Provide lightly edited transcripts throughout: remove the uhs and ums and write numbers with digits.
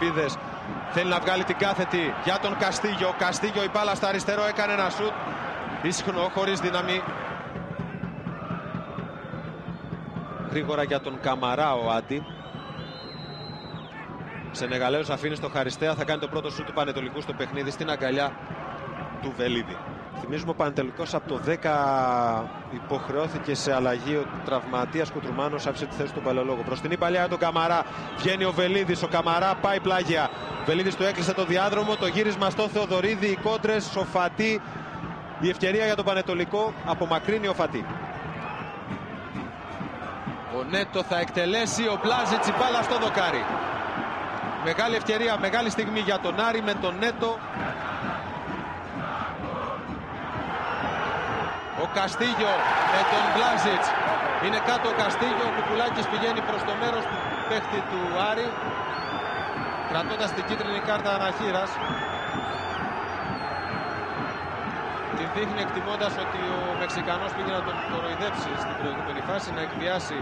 ελπίδες. Θέλει να βγάλει την κάθετη για τον Καστίγιο. Καστίγιο, η μπάλα στο αριστερό, έκανε ένα σουτ. Ισχνό, χωρίς δύναμη. Γρήγορα για τον Καμαρά ο Άντι. Σενεγαλέος αφήνει στο Χαριστέα, θα κάνει το πρώτο σουτ του Πανετολικού στο παιχνίδι στην αγκαλιά του Βελίδη. Θυμίζουμε ο Πανετολικός από το 10 υποχρεώθηκε σε αλλαγή. Ο τραυματίας Κουτρουμάνος άφησε τη θέση του Παλαιολόγου. Προς την παλιά για τον Καμαρά. Βγαίνει ο Βελίδης. Ο Καμαρά πάει πλάγια. Βελίδης του έκλεισε το διάδρομο. Το γύρισμα στο Θεοδωρίδη. Οι κόντρες. Ο Φατί. Η ευκαιρία για τον Πανετολικό. Απομακρύνει ο Φατί. Ο Νέτο θα εκτελέσει. Ο Μπλάζιτς, η μπάλα στο δοκάρι. Μεγάλη ευκαιρία, μεγάλη στιγμή για τον Άρη με τον Νέτο. Ο Καστίγιο με τον Μπλάζιτς. Είναι κάτω ο Καστίγιο. Ο Κουκουλάκης πηγαίνει προς το μέρος του παίχτη του Άρη, κρατώντας την κίτρινη κάρτα αναχείρας. Την δείχνει εκτιμώντας ότι ο Μεξικανός πήγε να τον κοροϊδέψει στην προηγούμενη φάση, να εκβιάσει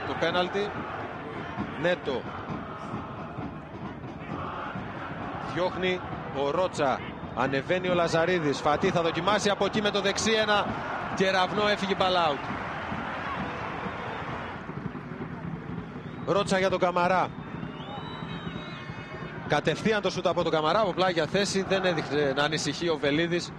το πέναλτι. Νέτο. Διώχνει ο Ρότσα. Ανεβαίνει ο Λαζαρίδης. Φατί θα δοκιμάσει από εκεί με το δεξί, ένα κεραυνό, έφυγε ball out. Ρότσα για τον Καμαρά. Κατευθείαν το σούτ από τον Καμαρά από πλάγια θέση. Δεν έδειχνε να ανησυχεί ο Βελίδης.